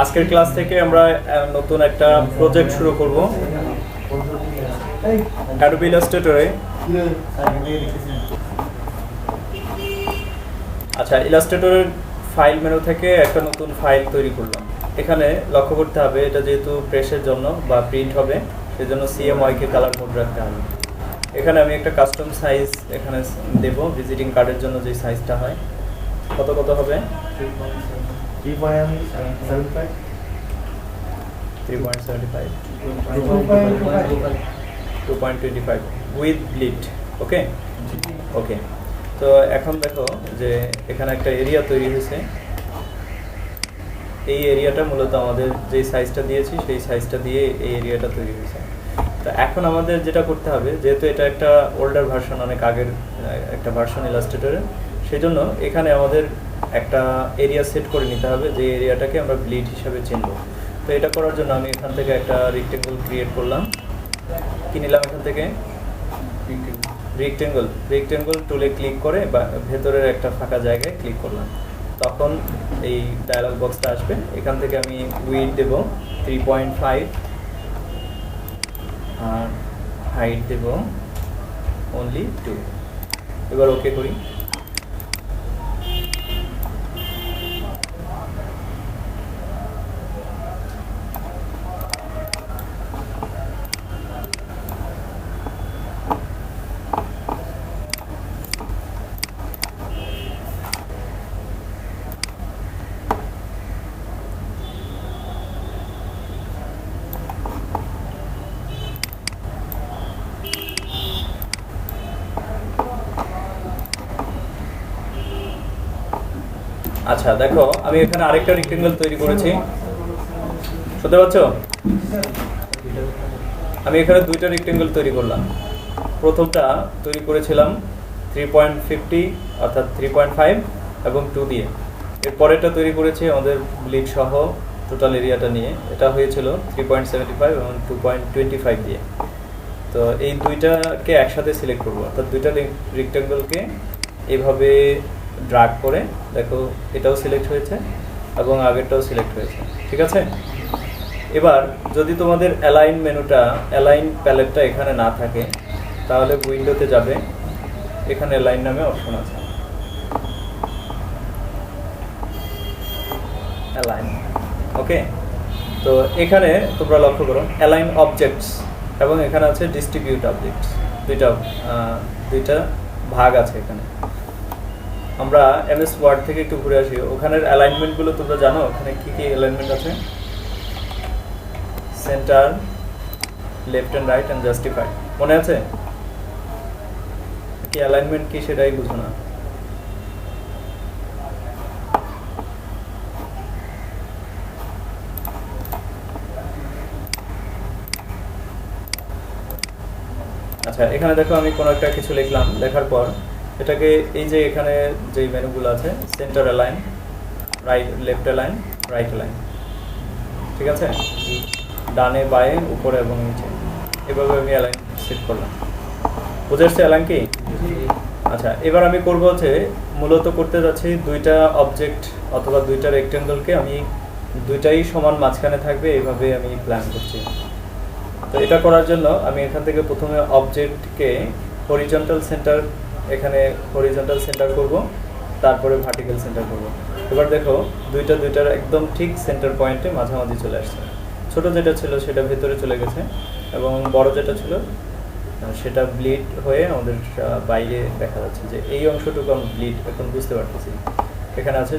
আজকের ক্লাস থেকে আমরা নতুন একটা প্রজেক্ট শুরু করব অ্যাডোবি ইলাস্ট্রেটরে। আচ্ছা, ইলাস্ট্রেটরের ফাইল মেনু থেকে একটা নতুন ফাইল তৈরি করলাম। এখানে লক্ষ্য করতে হবে, এটা যেহেতু প্রেসের জন্য বা প্রিন্ট হবে, সেজন্য CMYK কে কালার মোড রাখতে হবে। এখানে আমি একটা কাস্টম সাইজ এখানে দেব, ভিজিটিং কার্ডের জন্য যে সাইজটা হয়। কত কত হবে? 3.75 3.75 2.25 উইথ ব্লিড। ওকে ওকে। তো এখন দেখো যে এখানে একটা এরিয়া তৈরি হয়েছে। এই এরিয়াটা মূলত আমাদের যে সাইজটা দিয়েছি সেই সাইজটা দিয়ে এই এরিয়াটা তৈরি হয়েছে। তো এখন আমাদের যেটা করতে হবে, যেহেতু এটা একটা ওল্ডার ভার্সন, অনেক আগের একটা ভার্সন ইলাস্ট্রেটরের, সেই জন্য এখানে আমাদের একটা এরিয়া সেট করে নিতে হবে যে এরিয়াটাকে আমরা ব্লিড হিসাবে চিনব। তো এটা করার জন্য আমি এখান থেকে একটা রেক্টেঙ্গল ক্রিয়েট করলাম। কি নিলাম এখান থেকে? রেক্টেঙ্গল টুলে ক্লিক করে বা ভেতরের একটা ফাঁকা জায়গায় ক্লিক করলাম, তখন এই ডায়ালগ বক্সটা আসবে। এখান থেকে আমি উইডথ দেব 3.5 আর হাইট দেব অনলি 2। এবার ওকে করি। আচ্ছা দেখো, আমি এখানে আরেকটা রেক্টেঙ্গল তৈরি করেছি, শুনতে পাচ্ছ? আমি এখানে দুইটা রেক্টেঙ্গল তৈরি করলাম। প্রথমটা তৈরি করেছিলাম 3.50 অর্থাৎ 3.5 এবং 2 দিয়ে। এর পরেরটা তৈরি করেছি আমাদের ব্লিড সহ টোটাল এরিয়াটা নিয়ে, এটা হয়েছিল 3.75 এবং 2.25 দিয়ে। তো এই দুইটাকে একসাথে সিলেক্ট করবো, অর্থাৎ দুইটা রেক্টেঙ্গলকে এইভাবে ড্র্যাগ করে দেখো এটাও সিলেক্ট হয়েছে এবং আগেরটাও সিলেক্ট হয়েছে, ঠিক আছে? এবার যদি তোমাদের অ্যালাইন প্যালেটটা এখানে না থাকে, তাহলে উইন্ডোতে যাবে, এখানে অ্যালাইন নামে অপশন আছে, অ্যালাইন। ওকে, তো এখানে তোমরা লক্ষ্য করো অ্যালাইন অবজেক্টস এবং এখানে আছে ডিস্ট্রিবিউট অবজেক্টস। দুইটা ভাগ আছে এখানে। আমরা MS ওয়ার্ড থেকে একটু ঘুরে আসি, ওখানের অ্যালাইনমেন্টগুলো তোমরা জানো? ওখানে কি কি অ্যালাইনমেন্ট আছে? Centre, left and right and justified, মনে আছে? কি অ্যালাইনমেন্ট কি সেটাই বুঝো না? আচ্ছা, এখানে দেখো আমি কোনো একটা কিছু লিখলাম, লেখার পর এটাকে এই যে এখানে যে মেনুগুলো আছে, centre align, right left align, right align, ঠিক আছে? ডানে বায়ে উপরে এবং নিচে, এভাবে আমি অ্যালাইন সেট করলাম। বুঝে আসছে অ্যালাইন কি? আচ্ছা, এবার আমি করব হচ্ছে, মূলত করতে যাচ্ছি দুইটা অবজেক্ট অথবা দুইটা রেক্টেঙ্গলকে আমি দুইটাই সমান মাঝখানে থাকবে এইভাবে আমি প্ল্যান করছি। তো এটা করার জন্য আমি এখান থেকে প্রথমে অবজেক্টকে হরিজন্টাল সেন্টার, এখানে হরিজন্টাল সেন্টার করব, তারপরে ভার্টিক্যাল সেন্টার করব। এবার দেখো দুইটার একদম ঠিক সেন্টার পয়েন্টে মাঝামাঝি চলে আসছে। ছোট যেটা ছিল সেটা ভেতরে চলে গেছে এবং বড় যেটা ছিল সেটা ব্লিড হয়ে আমাদের বাইরে দেখা যাচ্ছে যে এই অংশটুকু আমি ব্লিড এখন বুঝতে পারতেছি। এখানে আছে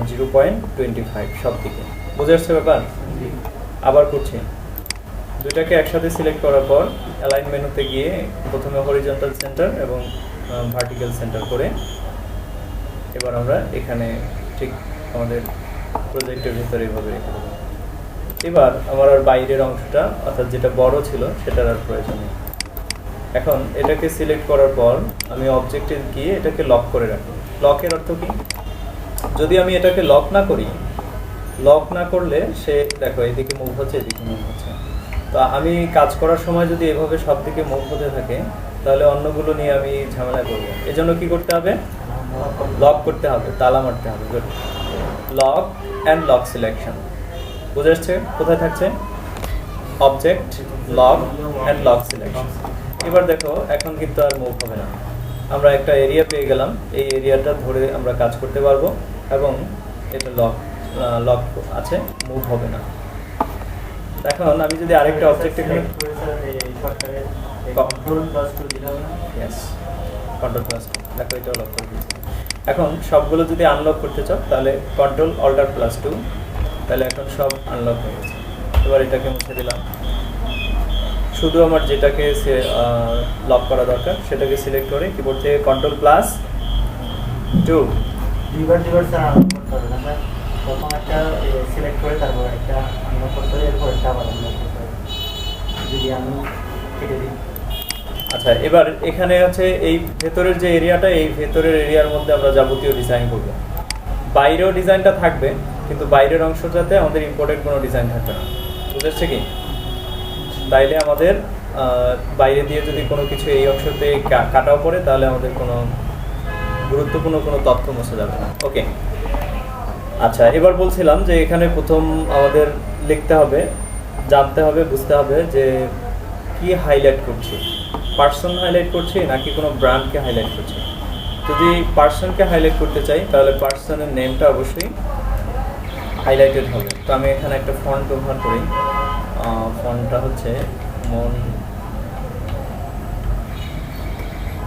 0.25 সব দিকে। বুঝে আসছে ব্যাপার? আবার করছি, দুইটাকে একসাথে সিলেক্ট করার পর অ্যালাইন মেনুতে গিয়ে প্রথমে হরিজন্টাল সেন্টার এবং ভার্টিক্যাল সেন্টার করে এবার আমরা এখানে ঠিক আমাদের প্রজেক্টের ভিতরে এইভাবে রেখে দেবো। এবার আমার আর বাইরের অংশটা অর্থাৎ যেটা বড় ছিল সেটার আর প্রয়োজন নেই। এখন এটাকে সিলেক্ট করার পর আমি অবজেক্টে গিয়ে এটাকে লক করে রাখি। লকের অর্থ কি? যদি আমি এটাকে লক না করলে সে দেখো এদিকে মুভ হচ্ছে, এদিকে মুভ হচ্ছে। তো আমি কাজ করার সময় যদি এভাবে সব দিকে মুভ হতে থাকে, তাহলে অন্যগুলো নিয়ে আমি ঝামেলা করবো। এজন্য কি করতে হবে? লক করতে হবে, তালা মারতে হবে। Lock and lock selection. বুঝে আসছে কোথায় থাকছে? Object, log and log selection. এবার দেখো এখন কিন্তু আর মুভ হবে না, আমরা একটা এরিয়া পেয়ে গেলাম, এই এরিয়াটা ধরে আমরা কাজ করতে পারবো এবং এটা লক আছে, মুভ হবে না। এখন আমি যদি আরেকটা অবজেক্ট এখানে কন্ট্রোল+2 দেখো এটাও লক করে দিয়েছি। এখন সবগুলো যদি আনলক করতে চাও তাহলে Ctrl+Alt+2, তাহলে এখন সব আনলক হয়ে গেছে। এবার এটাকে মুছে দিলাম, শুধু আমার যেটাকে লক করা দরকার সেটাকে সিলেক্ট করে কিবোর্ড থেকে Ctrl+2 দুইবার স্যার আনলক করতে হবে না স্যার, প্রথম একটা সিলেক্ট করে তারপর একটা আনলক করতে হবে, এরপর একটা আবার আনলক করতে হবে। যদি আমি কেটে দিই। আচ্ছা, এবার এখানে আছে এই ভেতরের যে এরিয়াটা, এই ভেতরের এরিয়ার মধ্যে আমরা যাবতীয় ডিজাইন করব। বাইরেও ডিজাইনটা থাকবে, কিন্তু বাইরের অংশটাতে আমাদের ইম্পোর্টেড কোনো ডিজাইন থাকবে না। বুঝেছে কি? তাইলে আমাদের বাইরে দিয়ে যদি কোনো কিছু এই অংশতে কাটাও পড়ে তাহলে আমাদের কোনো গুরুত্বপূর্ণ কোনো তথ্য মুছে যাবে না। ওকে, আচ্ছা, এবার বলছিলাম যে এখানে প্রথম আমাদের লিখতে হবে, জানতে হবে, বুঝতে হবে যে কি হাইলাইট করছি, পার্সন হাইলাইট করছি নাকি কোনো ব্র্যান্ডকে হাইলাইট করছি। যদি পার্সনকে হাইলাইট করতে চাই তাহলে পার্সনের নেমটা অবশ্যই হাইলাইটেড হবে। তো আমি এখানে একটা ফন্ট ব্যবহার করি, ফন্টটা হচ্ছে মন।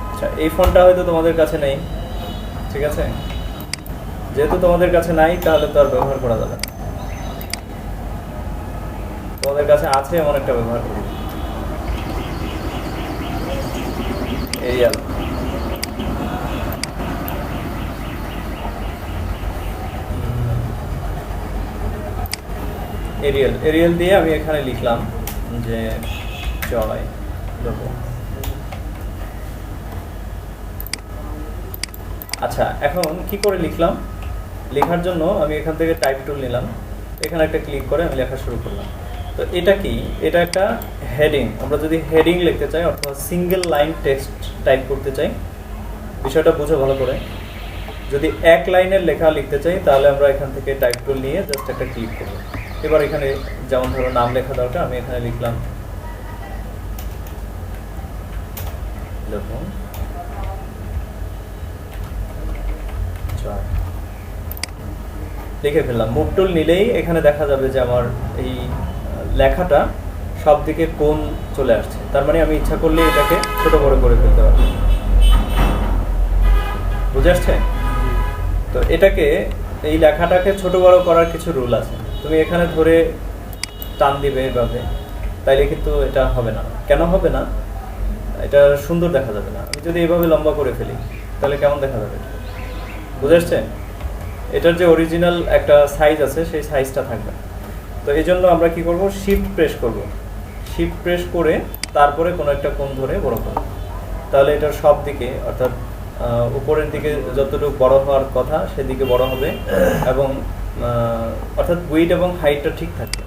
আচ্ছা, এই ফন্টটা হয়তো তোমাদের কাছে নেই, ঠিক আছে? যেহেতু তোমাদের কাছে নাই তাহলে তো আর ব্যবহার করা যাবে না। তোমাদের কাছে আছে এমন একটা ব্যবহার করি, এরিয়াল। এরিয়াল দিয়ে আমি এখানে লিখলাম যে জয় দেবো। আচ্ছা, এখন কি করে লিখলাম? লেখার জন্য আমি এখান থেকে টাইপ টুল নিলাম, এখানে একটা ক্লিক করে আমি লেখা শুরু করলাম। তো এটা কি? এটা একটা হেডিং। আমরা যদি হেডিং লিখতে চাই অথবা সিঙ্গেল লাইন টেক্সট টাইপ করতে চাই, বিষয়টা বুঝে ভালো করে। যদি এক লাইনের লেখা লিখতে চাই তাহলে আমরা এখান থেকে টাইপ টুল নিয়ে জাস্ট একটা ক্লিক করব। এবার এখানে যেমন ধরো নাম লেখা দরকার, আমি এখানে লিখলাম দেখুন লিখে ফেললাম। মুভ টুল নিলেই এখানে দেখা যাবে যে আমার এই লেখাটা সব দিকে কোণ চলে আসছে, তার মানে আমি ইচ্ছা করলে এটাকে ছোট বড় করে ফেলতে পারবো। বুঝে আসছে? তো এটাকে, এই লেখাটাকে ছোট বড় করার কিছু রুল আছে। তুমি এখানে ধরে টান দিবে এভাবে, তাইলে কিন্তু এটা হবে না। কেন হবে না? এটা সুন্দর দেখা যাবে না। আমি যদি এভাবে লম্বা করে ফেলি তাহলে কেমন দেখা যাবে? বুঝে আসছে? এটার যে অরিজিনাল একটা সাইজ আছে সেই সাইজটা থাকবে। তো এই জন্য আমরা কি করব? শিফট প্রেস করব। শিফট প্রেস করে তারপরে কোনো একটা কোণ ধরে বড় করব, তাহলে এটার সব দিকে অর্থাৎ উপরের দিকে যতটুকু বড় হওয়ার কথা সেদিকে বড় হবে এবং অর্থাৎ উইডথ এবং হাইটটা ঠিক থাকবে।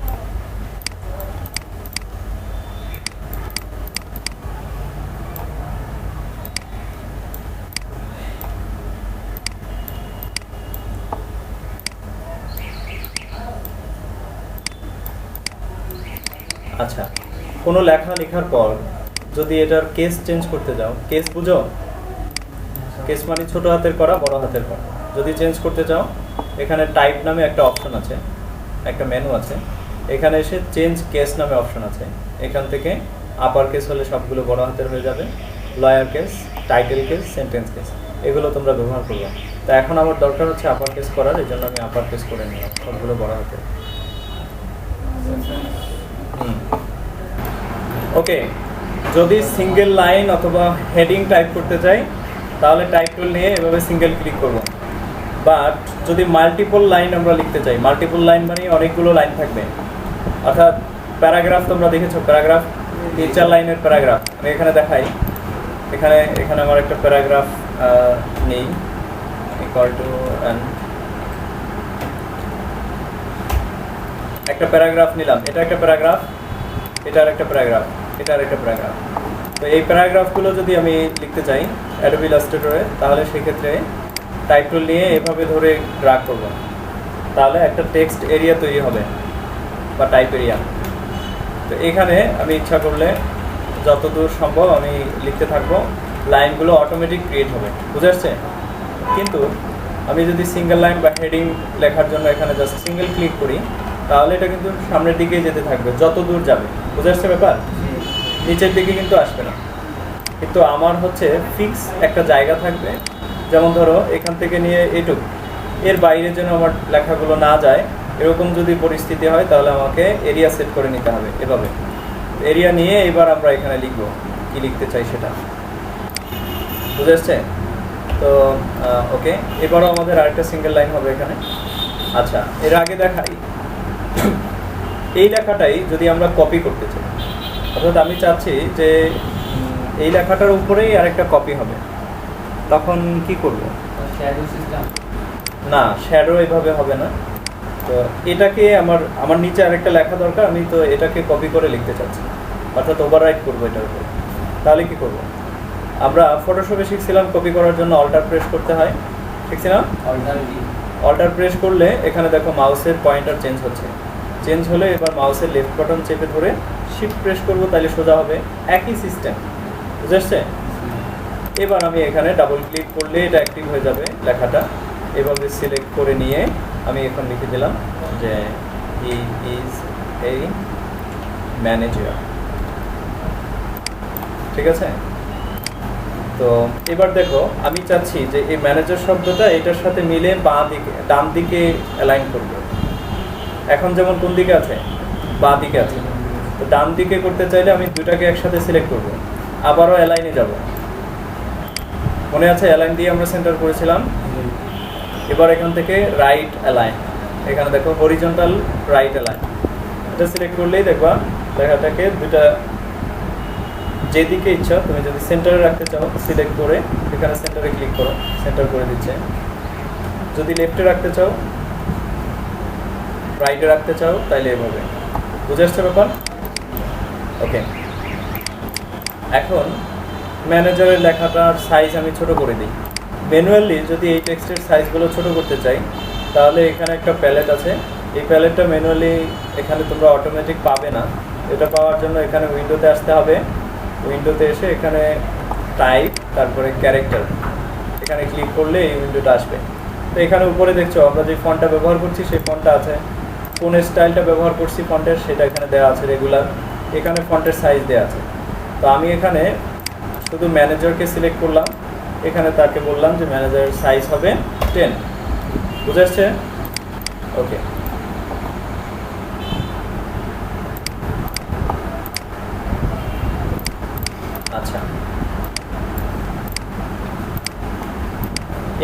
আচ্ছা, কোনো লেখা লেখার পর যদি এটার কেস চেঞ্জ করতে যাও, কেস বুঝো? কেস মানে ছোট হাতের করা, বড় হাতের করা। যদি চেঞ্জ করতে চাও এখানে টাইপ নামে একটা অপশন আছে, একটা মেনু আছে, এখানে এসে চেঞ্জ কেস নামে অপশন আছে। এখান থেকে আপার কেস হলে সবগুলো বড় হাতের হয়ে যাবে, lower case, title case, sentence case, এগুলো তোমরা ব্যবহার করবে। তা এখন আমার দরকার হচ্ছে আপার কেস করার, এই জন্য আমি আপার কেস করে নিলাম সবগুলো বড় হাতের। ওকে, যদি সিঙ্গেল লাইন অথবা হেডিং টাইপ করতে চাই তাহলে টাইপ টুল নিয়ে এভাবে সিঙ্গেল ক্লিক করব। বাট যদি মাল্টিপল লাইন আমরা লিখতে চাই, মাল্টিপল লাইন মানে অনেকগুলো লাইন থাকবে, অর্থাৎ প্যারাগ্রাফ তোমরা দেখেছো, প্যারাগ্রাফ 3-4 লাইনের প্যারাগ্রাফ। আমি এখানে দেখাই, এখানে আমার একটা প্যারাগ্রাফ নেই, ইকুয়াল টু একটা প্যারাগ্রাফ নিলাম, এটা একটা প্যারাগ্রাফ, এটা আরেকটা প্যারাগ্রাফ, এটা আরেকটা প্যারাগ্রাফ। তো এই প্যারাগ্রাফগুলো যদি আমি লিখতে চাই অ্যাডোবি ইলাস্ট্রেটরে, তাহলে সেক্ষেত্রে টাইপ টুল নিয়ে এভাবে ধরে ড্র্যাগ করব, তাহলে একটা টেক্সট এরিয়া তৈরি হবে। বা টাইপ এরিয়া। তো এখানে আমি ইচ্ছা করলে যতদূর সম্ভব আমি লিখতে থাকবো, লাইনগুলো অটোমেটিক ক্রিয়েট হবে, বুঝে আসছে? কিন্তু আমি যদি সিঙ্গেল লাইন বা হেডিং লেখার জন্য এখানে জাস্ট সিঙ্গেল ক্লিক করি, তাহলে এটা কিন্তু সামনের দিকে যেতে থাকবে, যত দূর যাবে, বুঝে আসছে ব্যাপার? নিচের দিকে কিন্তু আসবে না। কিন্তু আমার হচ্ছে ফিক্স একটা জায়গা থাকবে, যেমন ধরো এখান থেকে নিয়ে এইটুকু, এর বাইরে যেন আমার লেখাগুলো না যায়, এরকম যদি পরিস্থিতি হয় তাহলে আমাকে এরিয়া সেট করে নিতে হবে এভাবে। এরিয়া নিয়ে এবার আমরা এখানে লিখবো কি লিখতে চাই সেটা, বুঝে আসছে? তো ওকে, এবারও আমাদের আরেকটা সিঙ্গেল লাইন হবে এখানে। আচ্ছা, এর আগে দেখাই এই লেখাটাই যদি আমরা কপি করতে চাই, অর্থাৎ আমি চাচ্ছি যে এই লেখাটার উপরেই আরেকটা কপি হবে, তখন কি করব? শ্যাডো সিস্টেম না, শ্যাডো এভাবে হবে না। তো এটাকে আমার নিচে আরেকটা লেখা দরকার, আমি তো এটাকে কপি করে লিখতে চাচ্ছি, অর্থাৎ ওভাররাইট করবো এটার উপরে। তাহলে কি করব? আমরা ফটোশপে শিখছিলাম কপি করার জন্য অল্টার প্রেস করতে হয়, শিখছিলাম? অল্টার প্রেস করলে এখানে দেখো মাউসের পয়েন্টার চেঞ্জ হচ্ছে, চেঞ্জ হলে এবার মাউসের লেফট বাটন চেপে ধরে শিফট প্রেস করব, তাহলে সোজা হবে। একই সিস্টেম, বুঝে আসছে? এবার আমি এখানে ডাবল ক্লিক করলে এটা অ্যাক্টিভ হয়ে যাবে লেখাটা। এভাবে সিলেক্ট করে নিয়ে আমি এখন লিখে দিলাম যে হি ইজ এ ম্যানেজার, ঠিক আছে? তো এবার দেখো আমি চাচ্ছি যে এই ম্যানেজার শব্দটা এটার সাথে মিলে ডান দিকে অ্যালাইন করব। এখন যেমন কোন দিকে আছে? বাঁ দিকে আছে। তো ডান দিকে করতে চাইলে আমি দুটাকে একসাথে সিলেক্ট করব, আবারও অ্যালাইনে যাব। মনে আছে অ্যালাইন দিয়ে আমরা সেন্টার করেছিলাম? এবার এখান থেকে রাইট অ্যালাইন, এখানে দেখো হরিজন্টাল রাইট অ্যালাইন, এটা সিলেক্ট করলেই দেখবা লেখাটাকে দুটা যেদিকে ইচ্ছা, তুমি যদি সেন্টারে রাখতে চাও সিলেক্ট করে এখানে সেন্টারে ক্লিক করো, সেন্টার করে দিচ্ছে। যদি লেফটে রাখতে চাও, রাইটে রাখতে চাও, তাইলে এভাবে। বুঝে আসছে ব্যাপার? ওকে, এখন ম্যানেজারের লেখাটার সাইজ আমি ছোট করে দিই। ম্যানুয়ালি যদি এই টেক্সটের সাইজগুলো ছোট করতে চাই, তাহলে এখানে একটা প্যালেট আছে, এই প্যালেটটা ম্যানুয়ালি এখানে তোমরা অটোমেটিক পাবে না। এটা পাওয়ার জন্য এখানে উইন্ডোতে আসতে হবে, উইন্ডোতে এসে এখানে টাইপ, তারপরে ক্যারেক্টার, এখানে ক্লিক করলে এই উইন্ডোটা আসবে। তো এখানে উপরে দেখছো আমরা যে ফন্টটা ব্যবহার করছি সেই ফন্টটা আছে, কোন স্টাইলটা ব্যবহার করছি ফন্টের সেটা এখানে দেওয়া আছে রেগুলার, এখানে ফন্টের সাইজ দেওয়া আছে। তো আমি এখানে শুধু ম্যানেজারকে সিলেক্ট করলাম, এখানে তাকে বললাম যে ম্যানেজারের সাইজ হবে 10, বুঝে আসছে? ওকে, আচ্ছা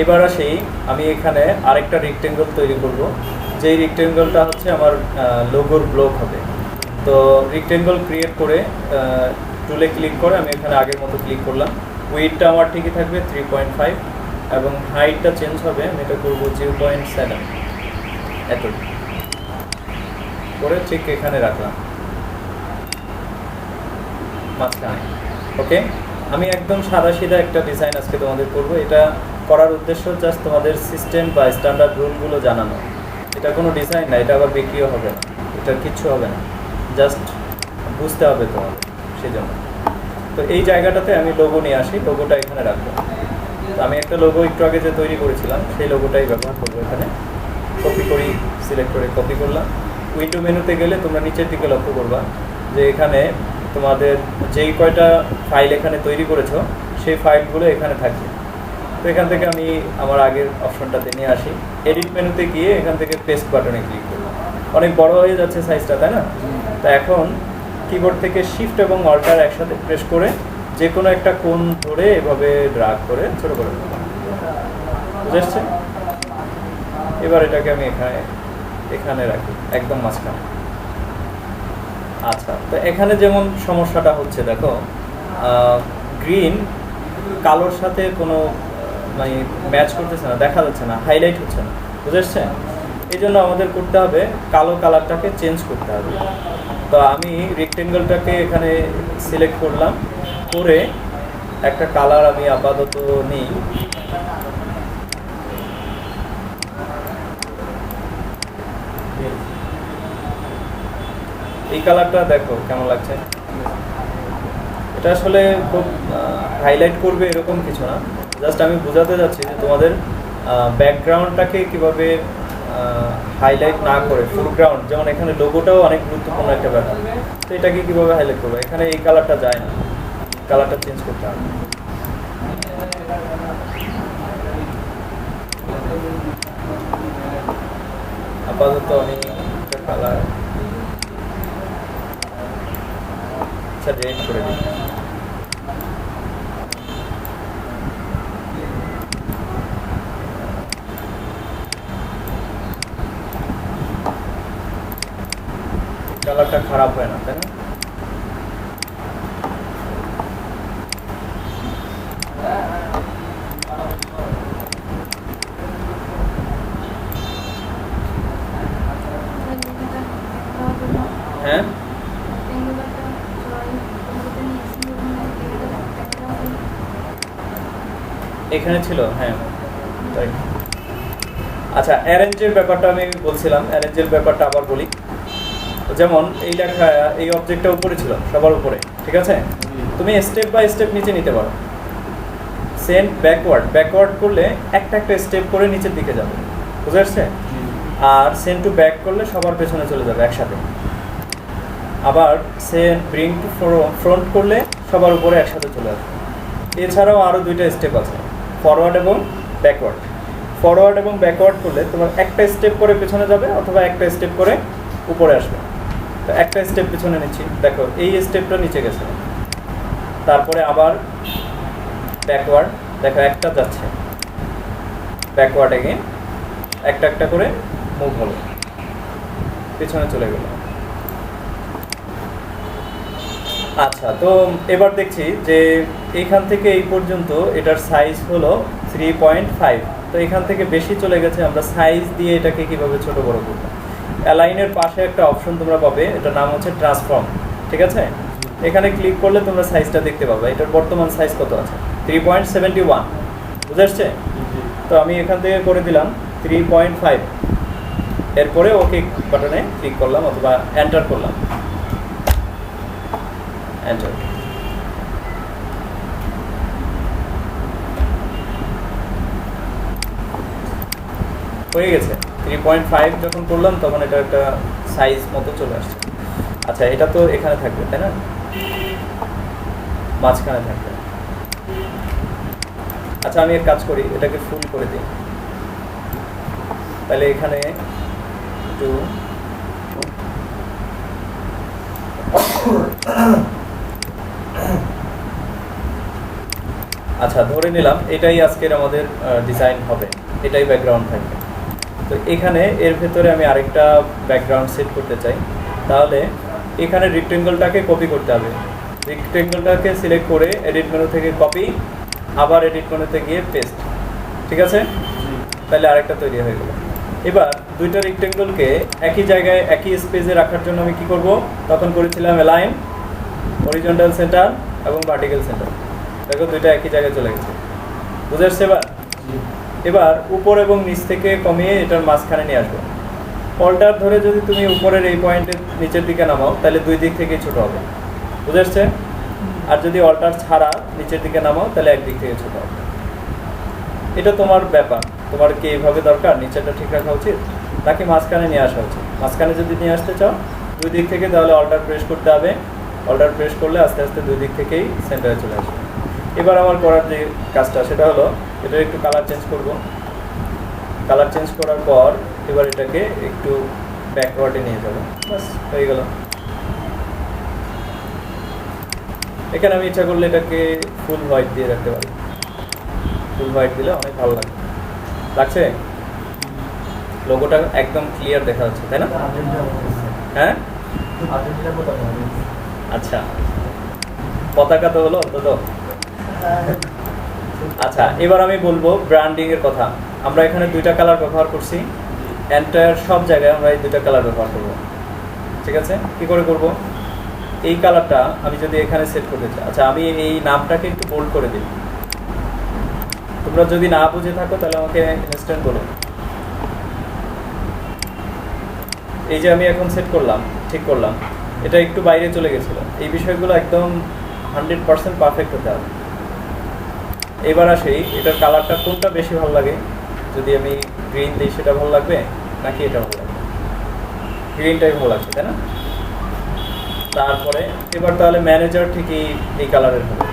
এবার আসি, আমি এখানে আরেকটা রেক্টেঙ্গল তৈরি করব, যেই রেক্টেঙ্গলটা হচ্ছে আমার লোগোর ব্লক হবে। তো রেক্টেঙ্গল ক্রিয়েট করে টুলে ক্লিক করে আমি এখানে আগের মতো ক্লিক করলাম। উইডটা আমার ঠিকই থাকবে 3.5 এবং হাইটটা চেঞ্জ হবে, আমি এটা করবো 0.7, এত করে ঠিক এখানে রাখলাম মাঝখানে। ওকে, আমি একদম সাদা সিধা একটা ডিজাইন আজকে তোমাদের করবো। এটা করার উদ্দেশ্য জাস্ট তোমাদের সিস্টেম বা স্ট্যান্ডার্ড রুলগুলো জানানো। এটা কোনো ডিজাইন না, এটা আবার বিক্রিও হবে না, এটা কিচ্ছু হবে না, জাস্ট বুঝতে হবে তোমাদের, সেই জন্য। তো এই জায়গাটাতে আমি লোগো নিয়ে আসি, লোগোটা এখানে রাখবো। তো আমি একটা লোগো একটু আগে যে তৈরি করেছিলাম সেই লোগোটাই ব্যবহার করবো এখানে। কপি করি, সিলেক্ট করে কপি করলাম। উইন্ডো মেনুতে গেলে তোমরা নিচের দিকে লক্ষ্য করবা যে এখানে তোমাদের যেই কয়টা ফাইল এখানে তৈরি করেছো সেই ফাইলগুলো এখানে থাকবে। তো এখান থেকে আমি আমার আগের অপশনটাতে নিয়ে আসি, এডিট মেনুতে গিয়ে এখান থেকে পেস্ট বাটনে ক্লিক করবো। অনেক বড় হয়ে যাচ্ছে সাইজটা, তাই না? তো এখন কিবোর্ড থেকে শিফট এবং অল্টার একসাথে প্রেস করে যে কোনো একটা কোণ ধরে এভাবে ড্রাগ করে ছোটো করে দেবো, বুঝে আসছে? এবার এটাকে আমি এখানে রাখি একদম মাঝখানে। আচ্ছা, তো এখানে যেমন সমস্যাটা হচ্ছে দেখো, গ্রিন কালোর সাথে কোনো মানে ম্যাচ করতেছে না, দেখা যাচ্ছে না, হাইলাইট হচ্ছে না, বুঝে আসছে? এই জন্য আমাদের করতে হবে কালো কালারটাকে চেঞ্জ করতে হবে। তো আমি রেক্টেঙ্গলটাকে এখানে সিলেক্ট করলাম, করে একটা কালার আমি আপাতত নিই, এই কালারটা দেখো কেমন লাগছে। এটা আসলে খুব হাইলাইট করবে এরকম কিছু না, জাস্ট আমি বোঝাতে যাচ্ছি যে তোমাদের ব্যাকগ্রাউন্ডটাকে কিভাবে হাইলাইট না করে ফোরগ্রাউন্ড, যেমন এখানে লোগোটাও অনেক গুরুত্বপূর্ণ একটা ব্যাপার, তো এটাকে কীভাবে হাইলাইট করবে। এখানে এই কালারটা যায় না, কালারটা চেঞ্জ করতে হবে। আপাতত আমি একটা কালার রেড করে দিই। কালারটা খারাপ হয় না, তাই না? হ্যাঁ, এখানে ছিল, হ্যাঁ তাই। আচ্ছা, অ্যারেঞ্জের ব্যাপারটা আমি বলছিলাম, অ্যারেঞ্জের ব্যাপারটা আবার বলি। যেমন এই লেখা, এই অবজেক্টটা উপরে ছিল, সবার উপরে, ঠিক আছে? তুমি স্টেপ বাই স্টেপ নিচে নিতে পারো। সেন্ড ব্যাকওয়ার্ড করলে একটা একটা স্টেপ করে নিচের দিকে যাবে, বুঝতে পারছে? আর সেন্ড টু ব্যাক করলে সবার পেছনে চলে যাবে একসাথে। আবার সেন্ড ব্রিং টু ফ্রন্ট করলে সবার উপরে একসাথে চলে আসবে। এছাড়াও আরও দুইটা স্টেপ আছে, ফরওয়ার্ড এবং ব্যাকওয়ার্ড। ফরওয়ার্ড এবং ব্যাকওয়ার্ড করলে তোমার একটা স্টেপ করে পেছনে যাবে অথবা একটা স্টেপ করে উপরে আসবে। তো একটা স্টেপ পিছনে নিচ্ছি, দেখো এই স্টেপটা নিচে গেছে। তারপরে আবার ব্যাকওয়ার্ড, দেখো একটা যাচ্ছে, ব্যাকওয়ার্ড এগেইন একটা একটা করে মুভ হলো, পিছনে চলে গেল। আচ্ছা, তো এবার দেখছি যে এইখান থেকে এই পর্যন্ত এটার সাইজ হলো 3.5। তো এখান থেকে বেশি চলে গেছে, আমরা সাইজ দিয়ে এটাকে কিভাবে ছোট বড় করব। অ্যালাইনের পাশে একটা অপশন তোমরা পাবে, এটার নাম হচ্ছে ট্রান্সফর্ম, ঠিক আছে? এখানে ক্লিক করলে তোমরা সাইজটা দেখতে পাবে, এটার বর্তমান সাইজ কত আছে, 3.71, বুঝে আসছে? তো আমি এখান থেকে করে দিলাম 3.5, এরপরে ওকে বাটনে ক্লিক করলাম অথবা এন্টার করলাম, এন্টার। হয়ে গেছে 3.5 যখন করলাম তখন এটা একটা সাইজ মতো চলে আসছে। আচ্ছা, এটা তো এখানে থাকবে, তাই না? মাঝখানে থাকবে। আচ্ছা, আমি এক কাজ করি, এটাকে ফুল করে দিই, তাহলে এখানে একটু আচ্ছা ধরে নিলাম এটাই আজকের আমাদের ডিজাইন হবে, এটাই ব্যাকগ্রাউন্ড থাকবে। তো এখানে এর ভেতরে আমি আরেকটা ব্যাকগ্রাউন্ড সেট করতে চাই, তাহলে এখানে রেক্টেঙ্গলটাকে কপি করতে হবে। রেক্টেঙ্গলটাকে সিলেক্ট করে এডিট মেনু থেকে কপি, আবার এডিট মেনুতে গিয়ে পেস্ট, ঠিক আছে? তাহলে আরেকটা তৈরি হয়ে গেল। এবার দুইটা রেক্টেঙ্গলকে একই জায়গায় একই স্পেসে রাখার জন্য আমি কি করব, তখন করেছিলাম অ্যালাইন, হরিজন্টাল সেন্টার এবং ভার্টিক্যাল সেন্টার। দেখো দুইটা একই জায়গায় চলে গেছে, বুঝে আসছে? এবার উপর এবং নিচ থেকে কমিয়ে এটার মাঝখানে নিয়ে আসবো। অল্টার ধরে যদি তুমি উপরের এই পয়েন্টের নিচের দিকে নামাও তাহলে দুই দিক থেকেই ছোট হবে, বুঝে আসছে? আর যদি অল্টার ছাড়া নিচের দিকে নামাও তাহলে একদিক থেকে ছোট হবে। এটা তোমার ব্যাপার, তোমার কি এইভাবে দরকার, নিচেরটা ঠিক রাখা উচিত নাকি মাঝখানে নিয়ে আসা উচিত? মাঝখানে যদি নিয়ে আসতে চাও দুই দিক থেকে, তাহলে অল্টার প্রেস করতে হবে। অল্টার প্রেস করলে আস্তে আস্তে দুই দিক থেকেই সেন্টারে চলে আসবে। এবার আমার করার যে কাজটা সেটা হলো, এটার একটু কালার চেঞ্জ করব। কালার চেঞ্জ করার পর এবার এটাকে একটু ব্যাকওয়ার্ডে নিয়ে যাবো, বাস হয়ে গেল। এখানে আমি ইচ্ছা করলে এটাকে ফুল হোয়াইট দিয়ে রাখতে পারি, ফুল হোয়াইট দিলে অনেক ভালো লাগছে। লোগোটা একদম ক্লিয়ার দেখা যাচ্ছে, তাই না? হ্যাঁ, আচ্ছা, পতাকা তো হলো অন্তত। আচ্ছা, এবার আমি বলবো ব্র্যান্ডিং এর কথা। আমরা এখানে দুইটা কালার ব্যবহার করছি, এন্টায়ার সব জায়গায় আমরা এই দুইটা কালার ব্যবহার করব, ঠিক আছে? কি করে করব? এই কালারটা আমি যদি এখানে সেট করতে চাই, আচ্ছা আমি এই নামটাকে একটু বোল্ড করে দিই। তোমরা যদি না বুঝে থাকো তাহলে আমাকে ইনস্ট্যান্ট বলো। এই যে আমি এখন সেট করলাম, ঠিক করলাম, এটা একটু বাইরে চলে গেছিলো। এই বিষয়গুলো একদম 100% পারফেক্ট হতে হবে। এবার আসি, এটার কালারটা কোনটা বেশি ভালো লাগে? যদি আমি গ্রিন দিই সেটা ভালো লাগবে নাকি এটা ভালো লাগবে? গ্রিনটাই ভালো লাগছে, তাই না? তারপরে এবার তাহলে ম্যানেজার ঠিকই এই কালারের হবে।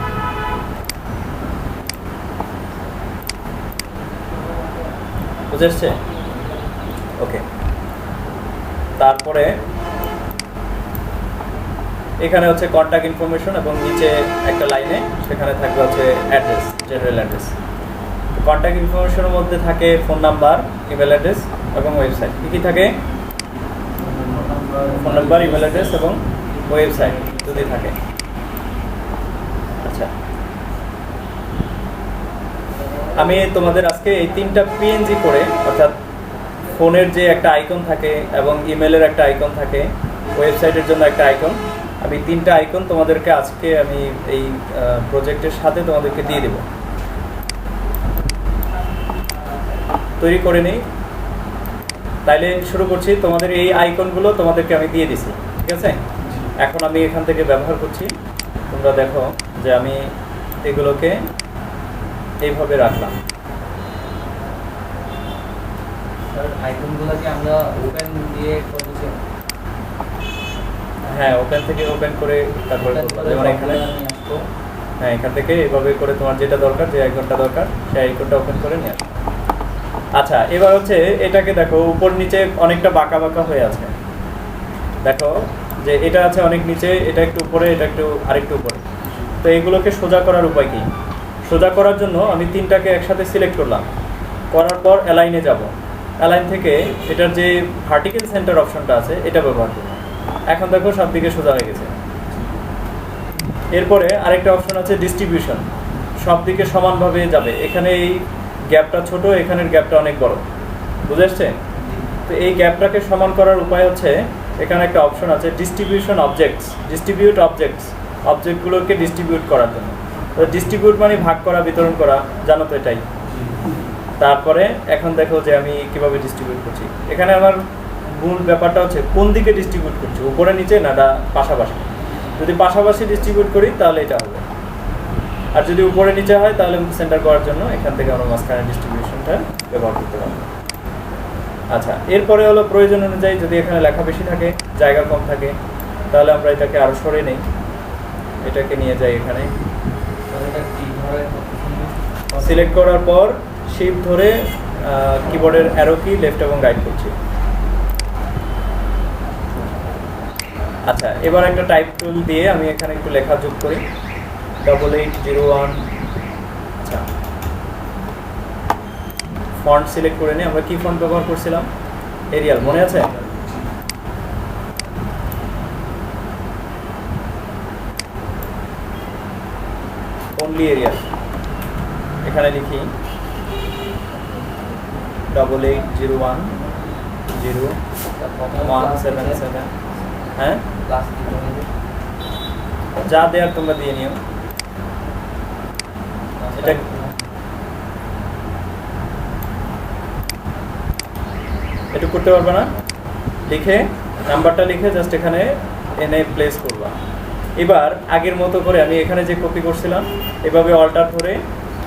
বুঝে আসছে? ওকে। তারপরে এখানে হচ্ছে কন্ট্যাক্ট ইনফরমেশন এবং নিচে একটা লাইনে সেখানে থাকবে হচ্ছে অ্যাড্রেস, জেনারেল অ্যাড্রেস। কন্ট্যাক্ট ইনফরমেশনের মধ্যে থাকে ফোন নাম্বার, ইমেল অ্যাড্রেস এবং ওয়েবসাইট। কী থাকে? ফোন নাম্বার, ইমেল অ্যাড্রেস এবং ওয়েবসাইট যদি থাকে। আচ্ছা, আমি তোমাদের আজকে এই 3টা পিএনজি করে, অর্থাৎ ফোনের যে একটা আইকন থাকে এবং ইমেলের একটা আইকন থাকে, ওয়েবসাইটের জন্য একটা আইকন, আমি 3টা আইকন তোমাদেরকে আজকে আমি এই প্রজেক্টের সাথে তোমাদেরকে দিয়ে দেব। তৈরি করে নিই, তাইলে শুরু করছি। তোমাদের এই আইকনগুলো তোমাদেরকে আমি দিয়ে দিছি, ঠিক আছে? এখন আমি এখান থেকে ব্যবহার করছি। তোমরা দেখো যে আমি এগুলোকে এইভাবে রাখলাম। আইকনগুলো কি আমরা ওপেন দিয়ে করছি? হ্যাঁ, ওপেন থেকে ওপেন করে তারপরে যেমন এখানে, হ্যাঁ, এখান থেকে এভাবে করে তোমার যেটা দরকার, যে আইকনটা দরকার সেই আইকনটা ওপেন করে নিয়ে আসো। আচ্ছা, এবার হচ্ছে এটাকে দেখো উপর নিচে অনেকটা বাঁকা বাঁকা হয়ে আছে। দেখো যে এটা আছে অনেক নিচে, এটা একটু উপরে, এটা একটু আরেকটু উপরে। তো এগুলোকে সোজা করার উপায় কি? সোজা করার জন্য আমি 3টাকে একসাথে সিলেক্ট করলাম, করার পর অ্যালাইনে যাব। অ্যালাইন থেকে এটার যে ভার্টিক্যাল সেন্টার অপশনটা আছে এটা ব্যবহার করব। এখন দেখো সব দিকে সোজা হয়ে গেছে। এরপরে আরেকটা অপশন আছে ডিস্ট্রিবিউশন, সব দিকে সমানভাবে যাবে। এখানে এই গ্যাপটা ছোট, এখানের গ্যাপটা অনেক বড়, বুঝে আসছে? তো এই গ্যাপটাকে সমান করার উপায় হচ্ছে এখানে একটা অপশন আছে ডিস্ট্রিবিউশন অবজেক্টস, ডিস্ট্রিবিউট অবজেক্টস, অবজেক্টগুলোকে ডিস্ট্রিবিউট করার জন্য। তো ডিস্ট্রিবিউট মানে ভাগ করা, বিতরণ করা, জানো তো এটাই। তারপরে এখন দেখো যে আমি কিভাবে ডিস্ট্রিবিউট করছি। এখানে আমার মূল ব্যাপারটা হচ্ছে কোন দিকে ডিস্ট্রিবিউট করছি, উপরে নিচে না পাশাপাশি। যদি পাশাপাশি ডিস্ট্রিবিউট করি তাহলে এটা হবে, আর যদি উপরে নিচে হয় তাহলে সেন্টার করার জন্য এখান থেকে আমরা মাঝখানে ডিস্ট্রিবিউশনটা ব্যবহার করতে পারবো। আচ্ছা, এরপরে হলো প্রয়োজন অনুযায়ী যদি এখানে লেখা বেশি থাকে, জায়গা কম থাকে, তাহলে আমরা এটাকে আরও সরে নেই, এটাকে নিয়ে যাই এখানে। সিলেক্ট করার পর শিফট ধরে কিবোর্ডের অ্যারো কি লেফট এবং রাইট করছি। আচ্ছা, এবার একটা টাইপ টুল দিয়ে আমি এখানে একটু লেখা যোগ করি, 8801। আচ্ছা, ফন্ট সিলেক্ট করে নিই। আমরা কি ফন্ট ব্যবহার করছিলাম? এরিয়াল, মনে আছে? Only Arial. এখানে লিখি 88010177। হ্যাঁ, যা দেয়ার তোমরা দিয়ে নিও। এটা একটু করতে পারবে না? লিখে নাম্বারটা লিখে জাস্ট এখানে এনে প্লেস করবা। এবার আগের মতো করে আমি এখানে যে কপি করছিলাম এভাবে অল্টার ধরে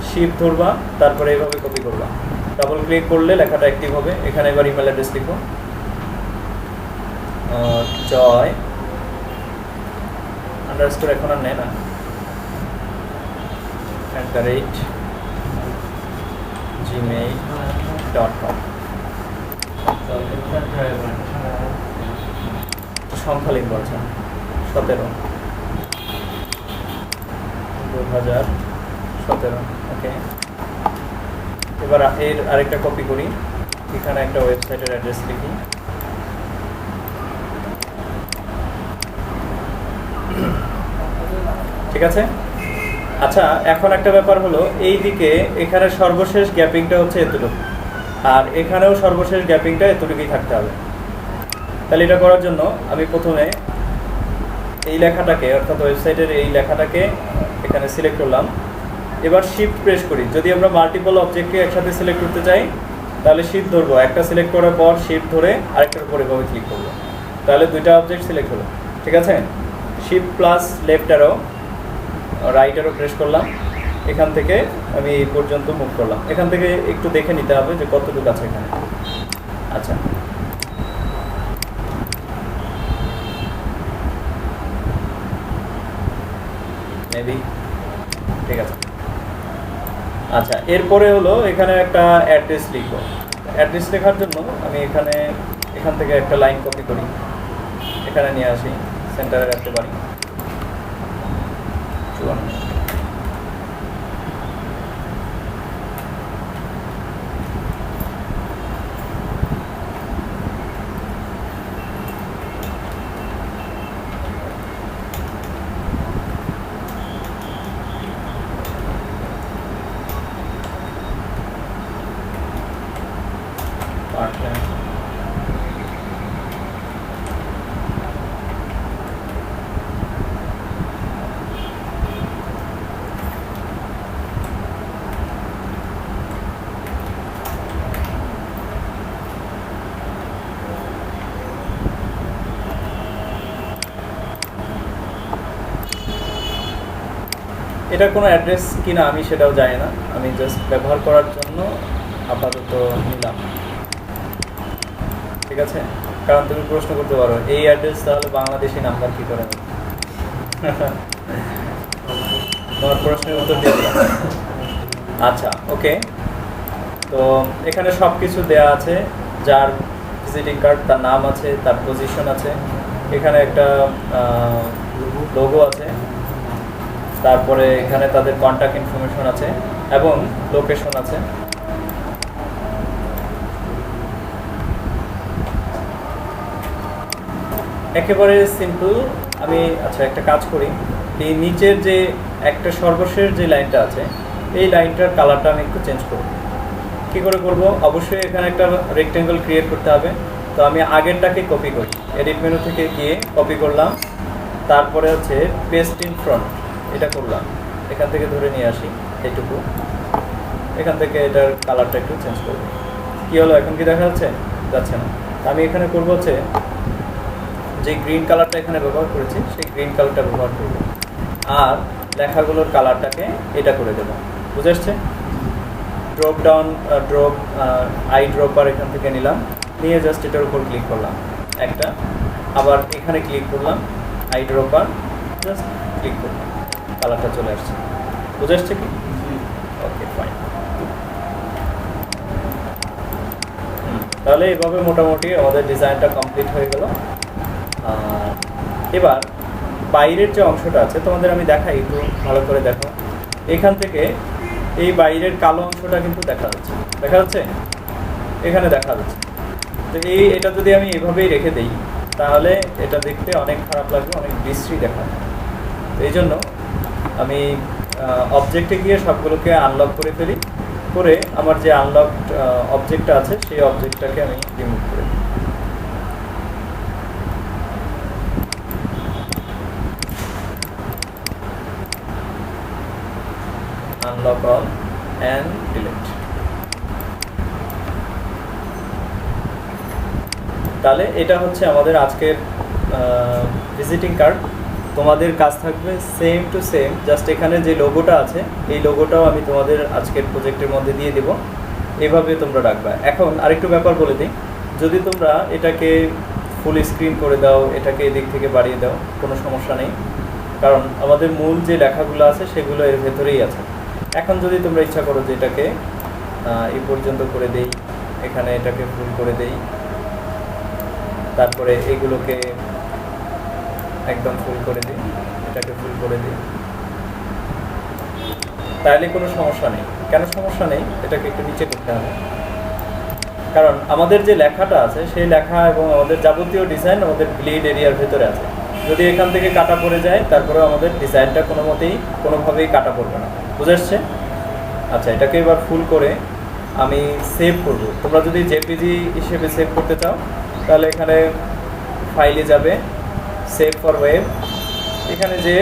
শিফট ধরবা, তারপরে এইভাবে কপি করবা। ডাবল ক্লিক করলে লেখাটা অ্যাক্টিভ হবে। এখানে এবার ইমেল অ্যাড্রেস লিখো, জয় আন্ডারস্কোর, এখন আর নেয় না, @gmail.com। সংখ্যা লিখবো, আচ্ছা 17 2017। ওকে, এবার এর আরেকটা কপি করি, এখানে একটা ওয়েবসাইটের অ্যাড্রেস লিখি। ঠিক আছে। আচ্ছা, এখন একটা ব্যাপার হলো এই দিকে এখানে সর্বশেষ গ্যাপিংটা হচ্ছে এতটুকু, আর এখানেও সর্বশেষ গ্যাপিংটা এতটুকুই থাকতে হবে। তাহলে এটা করার জন্য আমি প্রথমে এই লেখাটাকে, অর্থাৎ ওয়েবসাইটের এই লেখাটাকে এখানে সিলেক্ট করলাম। এবার শিফট প্রেস করি। যদি আমরা মাল্টিপল অবজেক্টকে একসাথে সিলেক্ট করতে চাই তাহলে শিফট ধরবো, একটা সিলেক্ট করার পর শিফট ধরে আরেকটার উপরে এভাবে ক্লিক করবো, তাহলে দুইটা অবজেক্ট সিলেক্ট হলো। ঠিক আছে, shift plus left arrow right arrow press করলাম, এখান থেকে আমি এই পর্যন্ত মুভ করলাম। এখান থেকে একটু দেখে নিতে হবে যে কতটুকু আছে এখানে। আচ্ছা, মেবি ঠিক আছে। আচ্ছা, এরপরে হলো এখানে একটা অ্যাড্রেস লিখবো। অ্যাড্রেস লেখার জন্য আমি এখান থেকে একটা লাইন কপি করি, এখানে নিয়ে আসি, সেন্টারে রাখতে পারি 54। এটা কোনো অ্যাড্রেস কিনা আমি সেটাও জানি না, আমি জাস্ট ব্যবহার করার জন্য আপাতত নিলাম। ঠিক আছে, কারণ তুমি প্রশ্ন করতে পারো এই অ্যাড্রেস তাহলে বাংলাদেশি নাম্বার কী করে হবে? তোমার প্রশ্নের উত্তর দিয়ে দিলাম। আচ্ছা, ওকে, তো এখানে সব কিছু দেওয়া আছে, যার ভিজিটিং কার্ড তার নাম আছে, তার পজিশন আছে, এখানে একটা লোগো আছে, তারপরে এখানে তাদের কন্ট্যাক্ট ইনফরমেশন আছে এবং লোকেশন আছে। একেবারে সিম্পল। আমি আচ্ছা একটা কাজ করি, এই নিচের যে একটা সর্বশেষ যে লাইনটা আছে এই লাইনটার কালারটা আমি একটু চেঞ্জ করব। কী করে করব? অবশ্যই এখানে একটা রেক্টেঙ্গল ক্রিয়েট করতে হবে। তো আমি আগেরটাকে কপি করি, এডিট মেনু থেকে গিয়ে কপি করলাম, তারপরে হচ্ছে পেস্ট ইন ফ্রন্ট এটা করলাম, এখান থেকে ধরে নিয়ে আসি এইটুকু, এখান থেকে এটার কালারটা একটু চেঞ্জ করব। কী হলো, এখন কি দেখা যাচ্ছে? যাচ্ছে না। আমি এখানে করবো হচ্ছে যে গ্রিন কালারটা এখানে ব্যবহার করেছি সেই গ্রিন কালারটা ব্যবহার করব, আর লেখাগুলোর কালারটাকে এটা করে দেবো। বুঝে আসছে? ড্রপ ডাউন আই ড্রপার এখান থেকে নিলাম, নিয়ে জাস্ট এটার উপর ক্লিক করলাম একটা, আবার এখানে ক্লিক করলাম আই ড্রপার, জাস্ট ক্লিক করলাম, কালারটা চলে আসছে। বুঝে আসছে কি? ওকে, ফাইন। তাহলে এইভাবে মোটামুটি আমাদের ডিজাইনটা কমপ্লিট হয়ে গেল। এবার বাইরের যে অংশটা আছে তোমাদের আমি দেখাই, একটু ভালো করে দেখো। এখান থেকে এই বাইরের কালো অংশটা কিন্তু দেখা যাচ্ছে, এখানে দেখা যাচ্ছে। তো এটা যদি আমি এভাবেই রেখে দিই তাহলে এটা দেখতে অনেক খারাপ লাগবে, অনেক বিশ্রী দেখাবে। তো এই জন্য আমি অবজেক্টে গিয়ে সবগুলোকে আনলক করে ফেলি, করে আমার যে আনলকড অবজেক্টটা আছে সেই অবজেক্টটাকে আমি রিমুভ করে দিই। Unlock all and delete. তাহলে এটা হচ্ছে আমাদের আজকের ভিজিটিং কার্ড। তোমাদের কাজ থাকবে সেম টু সেম, জাস্ট এখানে যে লোগোটা আছে এই লোগোটাও আমি তোমাদের আজকের প্রজেক্টের মধ্যে দিয়ে দেবো, এভাবে তোমরা রাখবা। এখন আরেকটু ব্যাপার বলে দিই, যদি তোমরা এটাকে ফুল স্ক্রিন করে দাও, এটাকে এদিক থেকে বাড়িয়ে দাও, কোনো সমস্যা নেই, কারণ আমাদের মূল যে লেখাগুলো আছে সেগুলো এর ভেতরেই আছে। এখন যদি তোমরা ইচ্ছা করো যে এটাকে এই পর্যন্ত করে দেই, এখানে এটাকে ফুল করে দেই, তারপরে এগুলোকে একদম ফুল করে দিই, এটাকে ফুল করে দিই, তাহলে কোনো সমস্যা নেই। কেন সমস্যা নেই? এটাকে একটু নিচে করতে হবে, কারণ আমাদের যে লেখাটা আছে সেই লেখা এবং আমাদের যাবতীয় ডিজাইন আমাদের ব্লিড এরিয়ার ভেতরে আছে। যদি এখান থেকে কাটা পড়ে যায় তারপরে আমাদের ডিজাইনটা কোনোভাবেই কাটা পড়বে না। বুঝে আসছে? আচ্ছা, এটাকে এবার ফুল করে আমি সেভ করব। তোমরা যদি জেপিজি হিসেবে সেভ করতে চাও তাহলে এখানে ফাইলে যাবে, সেভ ফর ওয়েব, এখানে যে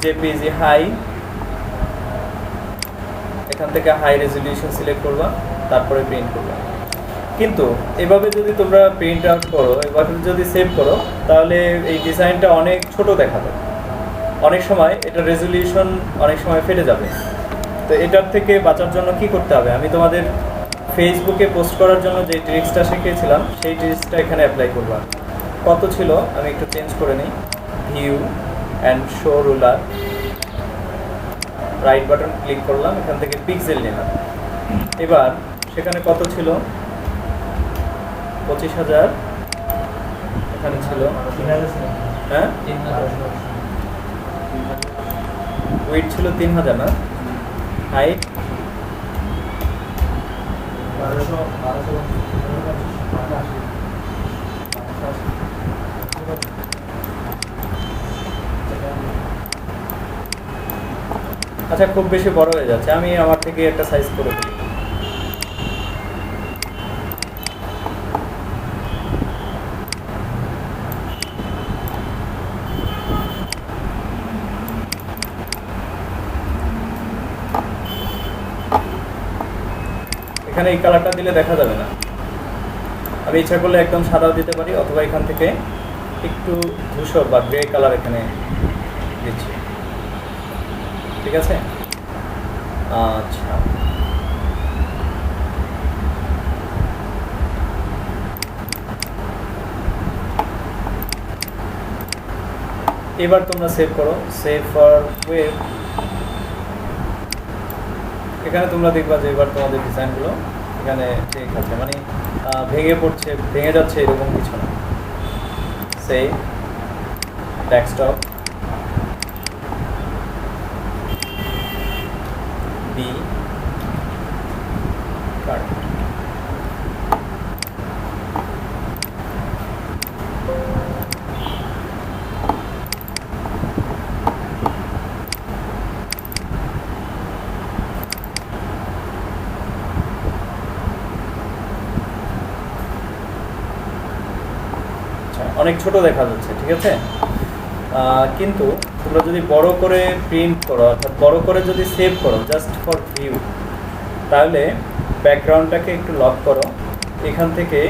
জেপিজি হাই, এখান থেকে হাই রেজলিউশন সিলেক্ট করবা, তারপরে প্রিন্ট করবা। কিন্তু এভাবে যদি তোমরা প্রিন্ট আউট করো, এভাবে যদি সেভ করো, তাহলে এই ডিজাইনটা অনেক ছোট দেখাবে। অনেক সময় এটা রেজলিউশন অনেক সময় ফেটে যাবে। তো এটার থেকে বাঁচার জন্য কি করতে হবে, আমি তোমাদের ফেসবুকে পোস্ট করার জন্য যে ট্রিক্সটা শিখিয়েছিলাম সেই ট্রিক্সটা এখানে অ্যাপ্লাই করবা। কত ছিল আমি একটু চেঞ্জ করে নিই, view and show ruler, right button click করলাম, এখান থেকে পিক্সেল নিলাম। এবার সেখানে কত ছিল, 25,000 এখানে ছিল, হ্যাঁ ওয়েট ছিল 3,000 না, হাইট 1280। আচ্ছা খুব বেশি বড় হয়ে যাচ্ছে, আমি আমার থেকে একটা সাইজ করে দিই। এখানে এই কালারটা দিলে দেখা যাবে না, আমি ইচ্ছা করলে একদম সাদাও দিতে পারি, অথবা এখান থেকে একটু ধূসর বা গ্রে কালার এখানে দিচ্ছি, ঠিক আছে। আচ্ছা এবার তোমরা সেভ করো, সেভ ফর ওয়েব। এখানে তোমরা দেখবা যে এবার তোমাদের ডিজাইনগুলো এখানে ঠিক আছে, মানে ভেঙে যাচ্ছে এরকম কিছু না। সেভ ডেস্কটপ, বি কার্ড, অনেক ছোট দেখা যাচ্ছে, ঠিক আছে। কিন্তু তোমরা যদি বড় করে প্রিন্ট করো, অর্থাৎ বড় করে যদি সেভ করো জাস্ট ফর ভিউ, তাহলে ব্যাকগ্রাউন্ডটাকে একটু লক করো, এখান থেকে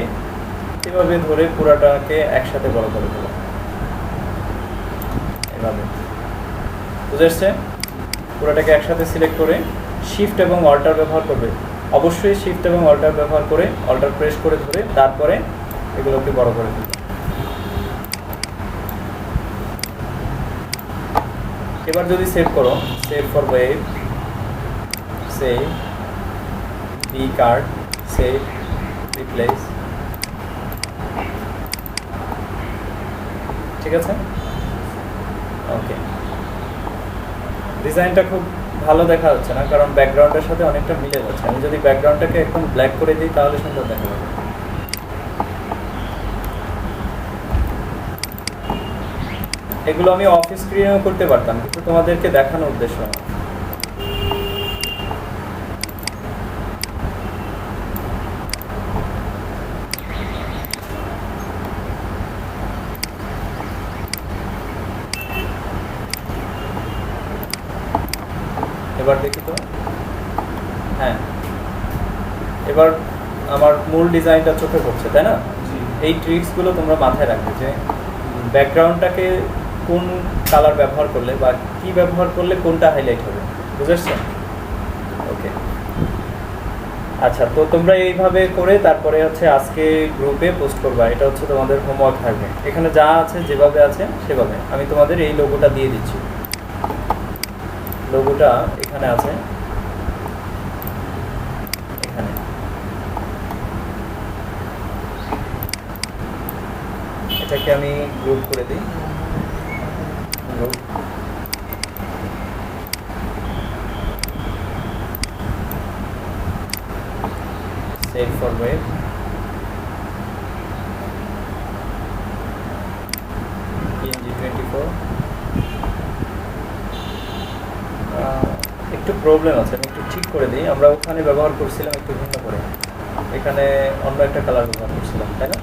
এভাবে ধরে পুরাটাকে একসাথে বড় করে দেবো, এভাবে, বুঝে এসছে? পুরাটাকে একসাথে সিলেক্ট করে শিফট এবং অল্টার ব্যবহার করবে, অবশ্যই শিফট এবং অল্টার ব্যবহার করে, অল্টার প্রেস করে ধরে তারপরে এগুলোকে বড় করে দেবে। এবার যদি সেভ করো, save for web, save b card, save replace, ঠিক আছে। ওকে, ডিজাইনটা খুব ভালো দেখা যাচ্ছে না, কারণ ব্যাকগ্রাউন্ডের সাথে অনেকটা মিলে যাচ্ছে। আমি যদি ব্যাকগ্রাউন্ডটাকে একদম ব্ল্যাক করে দিই তাহলে সুন্দর দেখা যাবে। এগুলো আমি অফিস স্ক্রিনেও করতে পারতাম, কিন্তু তোমাদেরকে দেখানোর উদ্দেশ্য না। এবার দেখি তো, হ্যাঁ এবার আমার মূল ডিজাইনটা চোখে পড়ছে, তাই না? এই ট্রিক্সগুলো তোমরা মাথায় রাখবে যে ব্যাকগ্রাউন্ডটাকে কোন কালার ব্যবহার করলে বা কি ব্যবহার করলে কোনটা হাইলাইট হবে, বুঝেছো? ওকে, আচ্ছা, তো তোমরা এইভাবে করে তারপরে হচ্ছে আজকে গ্রুপে পোস্ট করবা, এটা হচ্ছে তোমাদের হোমওয়ার্ক থাকবে। এখানে যা আছে যেভাবে আছে সেভাবে। আমি তোমাদের এই লোগোটা দিয়ে দিচ্ছি, লোগোটা এখানে আছে, এখানে এটাকে আমি গ্রুপ করে দিই, group, save for web, PNG24। একটু প্রবলেম আছে, আমি একটু ঠিক করে দিই। আমরা ওখানে ব্যবহার করছিলাম একটু ভিন্ন করে, এখানে অন্য একটা কালার ব্যবহার করছিলাম, তাই না?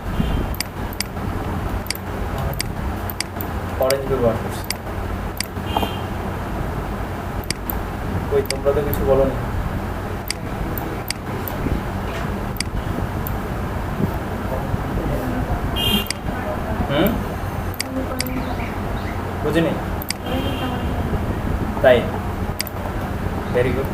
অরেঞ্জ ব্যবহার করছি। ওই তোমরা তো কিছু বলো নি। Very good.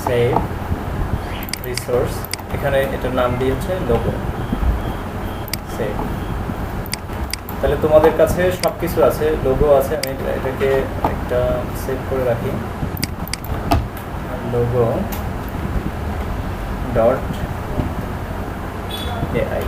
সেভ রিসোর্স, এখানে এটার নাম দিয়েছে লোগো। সেভ। তাহলে তোমাদের কাছে সব কিছু আছে, লোগো আছে। আমি এটাকে একটা সেভ করে রাখি, লোগো ডট এআই।